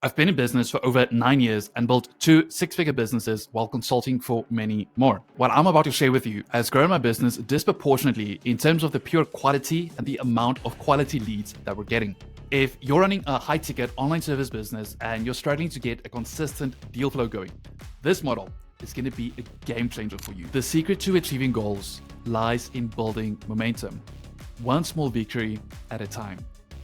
I've been in business for over 9 years and built 2 six-figure businesses while consulting for many more. What I'm about to share with you has grown my business disproportionately in terms of the pure quality and the amount of quality leads that we're getting. If you're running a high-ticket online service business and you're struggling to get a consistent deal flow going, this model is going to be a game changer for you. The secret to achieving goals lies in building momentum, one small victory at a time.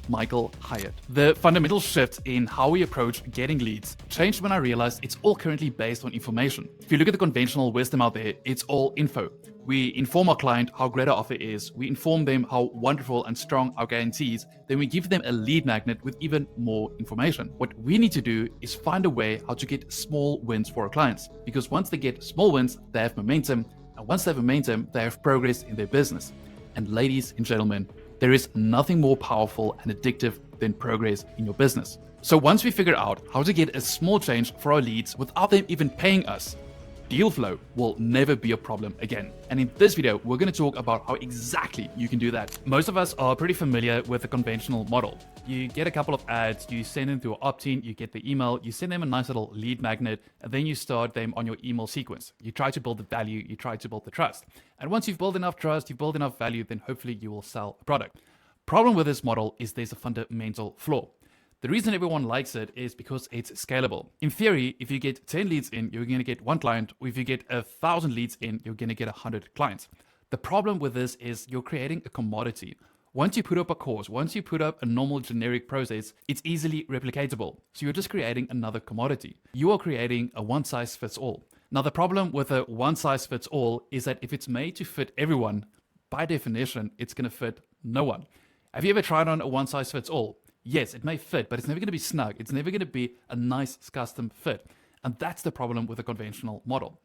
Michael Hyatt. The fundamental shift in how we approach getting leads changed when I realized it's all currently based on information. If you look at the conventional wisdom out there, it's all info. We inform our client how great our offer is, we inform them how wonderful and strong our guarantees, then we give them a lead magnet with even more information. What we need to do is find a way how to get small wins for our clients, because once they get small wins, they have momentum, and once they have momentum, they have progress in their business. And ladies and gentlemen, there is nothing more powerful and addictive than progress in your business. So once we figure out how to get a small change for our leads without them even paying us, deal flow will never be a problem again. And in this video, we're going to talk about how exactly you can do that. Most of us are pretty familiar with the conventional model. You get a couple of ads, you send them to an opt-in, you get the email, you send them a nice little lead magnet, and then you start them on your email sequence. You try to build the value, you try to build the trust. And once you've built enough trust, you've built enough value, then hopefully you will sell a product. Problem with this model is there's a fundamental flaw. The reason everyone likes it is because it's scalable. In theory, if you get 10 leads in, you're going to get one client, or if you get 1,000 leads in, you're going to get 100 clients. The problem with this is you're creating a commodity. Once you put up a course, once you put up a normal generic process, it's easily replicatable. So you're just creating another commodity. You are creating a one-size-fits-all. Now, the problem with a one-size-fits-all is that if it's made to fit everyone, by definition, it's going to fit no one. Have you ever tried on a one-size-fits-all? Yes, it may fit, but it's never going to be snug. It's never going to be a nice custom fit. And that's the problem with a conventional model.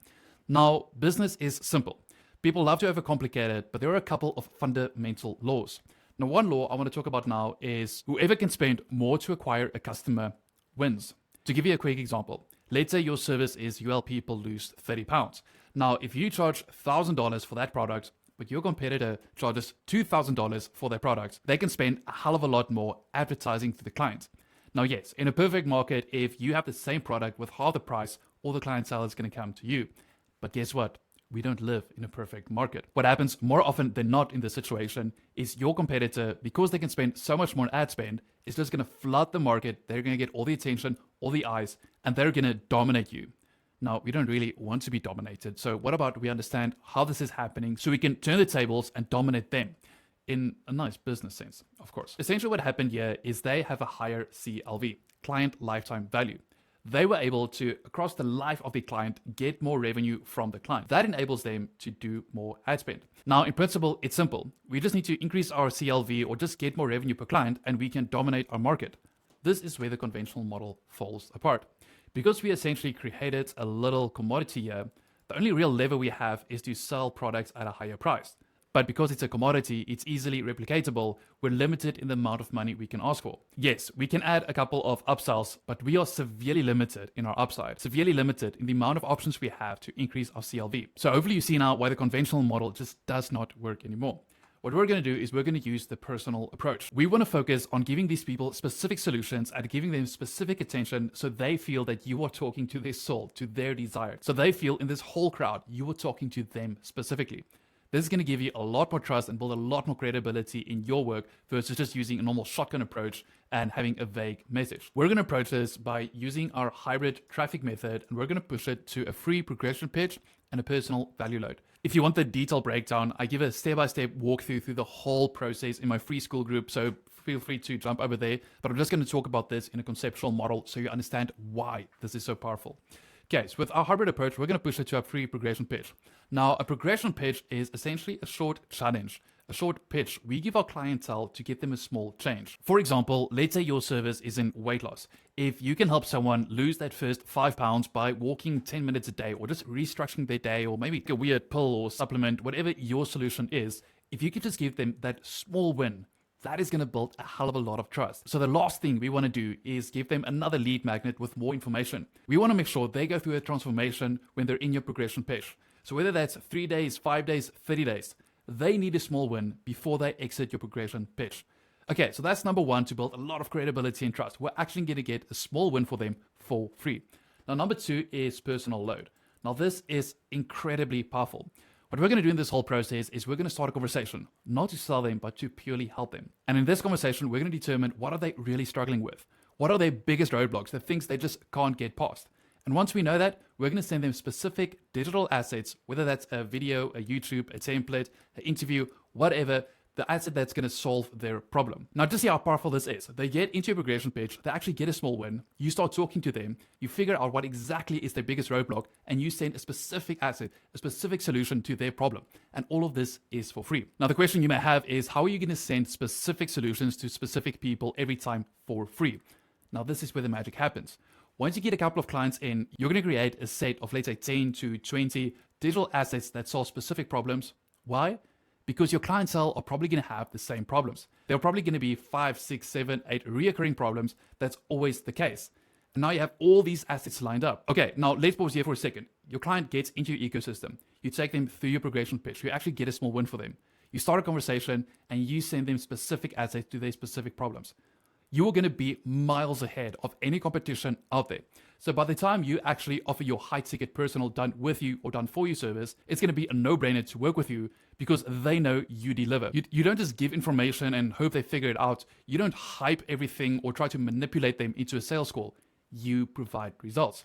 Now, business is simple. People love to overcomplicate it, but there are a couple of fundamental laws. Now, one law I want to talk about now is whoever can spend more to acquire a customer wins. To give you a quick example, let's say your service is you help people lose 30 pounds. Now, if you charge $1,000 for that product, but your competitor charges $2,000 for their product, they can spend a hell of a lot more advertising to the client. Now, yes, in a perfect market, if you have the same product with half the price, all the clientele is going to come to you. But guess what? We don't live in a perfect market. What happens more often than not in this situation is your competitor, because they can spend so much more ad spend, is just going to flood the market. They're going to get all the attention, all the eyes, and they're going to dominate you. Now, we don't really want to be dominated. So what about we understand how this is happening so we can turn the tables and dominate them in a nice business sense, of course. Essentially what happened here is they have a higher CLV, client lifetime value. They were able to, across the life of the client, get more revenue from the client. That enables them to do more ad spend. Now, in principle, it's simple. We just need to increase our CLV or just get more revenue per client and we can dominate our market. This is where the conventional model falls apart. Because we essentially created a little commodity here, the only real lever we have is to sell products at a higher price. But because it's a commodity, it's easily replicatable, we're limited in the amount of money we can ask for. Yes, we can add a couple of upsells, but we are severely limited in our upside, severely limited in the amount of options we have to increase our CLV. So hopefully you see now why the conventional model just does not work anymore. What we're going to do is we're going to use the personal approach. We want to focus on giving these people specific solutions and giving them specific attention so they feel that you are talking to their soul, to their desire. So they feel in this whole crowd, you are talking to them specifically. This is going to give you a lot more trust and build a lot more credibility in your work versus just using a normal shotgun approach and having a vague message. We're going to approach this by using our hybrid traffic method, and we're going to push it to a free progression pitch and a personal value load. If you want the detailed breakdown, I give a step-by-step walkthrough through the whole process in my free Skool group, so feel free to jump over there. But I'm just going to talk about this in a conceptual model so you understand why this is so powerful. Okay, so with our hybrid approach, we're going to push it to a free progression pitch. Now, a progression pitch is essentially a short challenge, a short pitch we give our clientele to get them a small change. For example, let's say your service is in weight loss. If you can help someone lose that first 5 pounds by walking 10 minutes a day or just restructuring their day or maybe a weird pill or supplement, whatever your solution is, if you could just give them that small win, that is going to build a hell of a lot of trust. So the last thing we want to do is give them another lead magnet with more information. We want to make sure they go through a transformation when they're in your progression pitch. So whether that's 3 days, 5 days, 30 days, they need a small win before they exit your progression pitch. Okay, so that's number one, to build a lot of credibility and trust. We're actually going to get a small win for them for free. Now, number two is personal load. Now, this is incredibly powerful. What we're going to do in this whole process is we're going to start a conversation, not to sell them, but to purely help them. And in this conversation, we're going to determine what are they really struggling with? What are their biggest roadblocks, the things they just can't get past? And once we know that, we're going to send them specific digital assets, whether that's a video, a YouTube, a template, an interview, whatever, the asset that's going to solve their problem. Now, just see how powerful this is. They get into your progression page, they actually get a small win, you start talking to them, you figure out what exactly is their biggest roadblock, and you send a specific asset, a specific solution to their problem. And all of this is for free. Now, the question you may have is, how are you going to send specific solutions to specific people every time for free? Now, this is where the magic happens. Once you get a couple of clients in, you're going to create a set of, let's say, 10 to 20 digital assets that solve specific problems. Why? Because your clientele are probably going to have the same problems. There are probably going to be 5, 6, 7, 8 reoccurring problems. That's always the case. And now you have all these assets lined up. Okay, now let's pause here for a second. Your client gets into your ecosystem. You take them through your progression pitch. You actually get a small win for them. You start a conversation and you send them specific assets to their specific problems. You are going to be miles ahead of any competition out there. So by the time you actually offer your high ticket personal done with you or done for you service, it's going to be a no-brainer to work with you because they know you deliver. You don't just give information and hope they figure it out. You don't hype everything or try to manipulate them into a sales call. You provide results.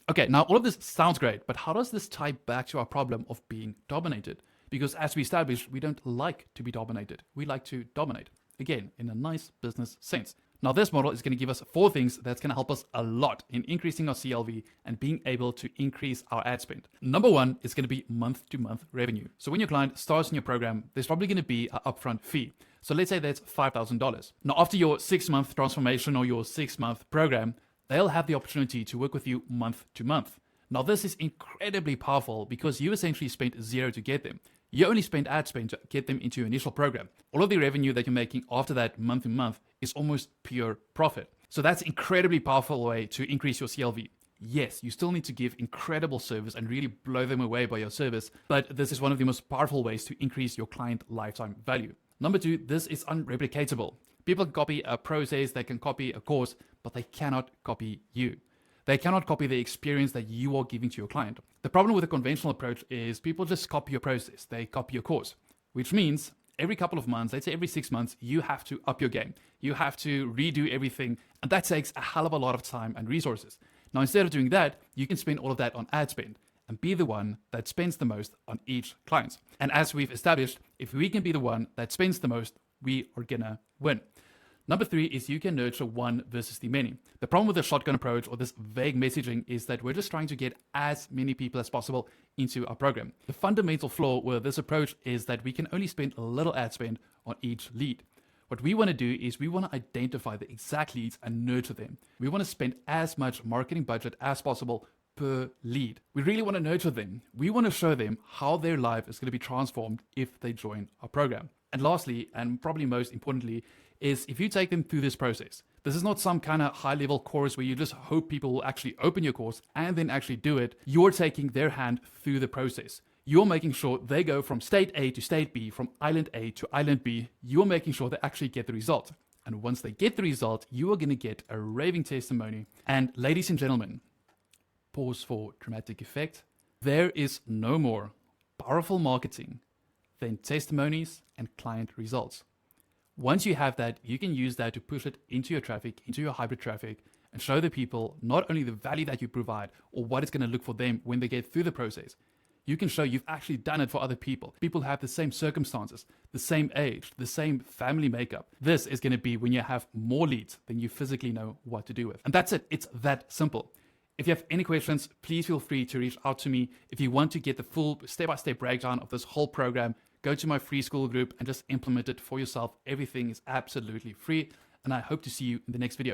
Okay, now all of this sounds great, but how does this tie back to our problem of being dominated? Because as we established, we don't like to be dominated. We like to dominate. Again, in a nice business sense. Now, this model is going to give us 4 things that's going to help us a lot in increasing our CLV and being able to increase our ad spend. Number 1 is going to be month-to-month revenue. So when your client starts in your program, there's probably going to be an upfront fee. So let's say that's $5,000. Now, after your 6-month transformation or your 6-month program, they'll have the opportunity to work with you month to month. Now, this is incredibly powerful because you essentially spent zero to get them. You only spend ad spend to get them into your initial program. All of the revenue that you're making after that month to month is almost pure profit. So that's incredibly powerful way to increase your CLV. Yes, you still need to give incredible service and really blow them away by your service, but this is one of the most powerful ways to increase your client lifetime value. Number 2, this is unreplicatable. People can copy a process, they can copy a course, but they cannot copy you. They cannot copy the experience that you are giving to your client. The problem with a conventional approach is people just copy your process. They copy your course, which means every couple of months, let's say every 6 months, you have to up your game. You have to redo everything. And that takes a hell of a lot of time and resources. Now, instead of doing that, you can spend all of that on ad spend and be the one that spends the most on each client. And as we've established, if we can be the one that spends the most, we are gonna win. Number 3 is you can nurture one versus the many. The problem with the shotgun approach or this vague messaging is that we're just trying to get as many people as possible into our program. The fundamental flaw with this approach is that we can only spend a little ad spend on each lead. What we want to do is we want to identify the exact leads and nurture them. We want to spend as much marketing budget as possible per lead. We really want to nurture them. We want to show them how their life is going to be transformed if they join our program. And lastly, and probably most importantly, is if you take them through this process. This is not some kind of high-level course where you just hope people will actually open your course and then actually do it. You're taking their hand through the process. You're making sure they go from state A to state B, from island A to island B. You're making sure they actually get the result. And once they get the result, you are going to get a raving testimony. And ladies and gentlemen, pause for dramatic effect. There is no more powerful marketing than testimonies and client results. Once you have that, you can use that to push it into your traffic, into your hybrid traffic, and show the people not only the value that you provide or what it's going to look for them when they get through the process. You can show you've actually done it for other people. People have the same circumstances, the same age, the same family makeup. This is going to be when you have more leads than you physically know what to do with. And that's it. It's that simple. If you have any questions, please feel free to reach out to me. If you want to get the full step-by-step breakdown of this whole program, go to my free Skool group and just implement it for yourself. Everything is absolutely free. And I hope to see you in the next video.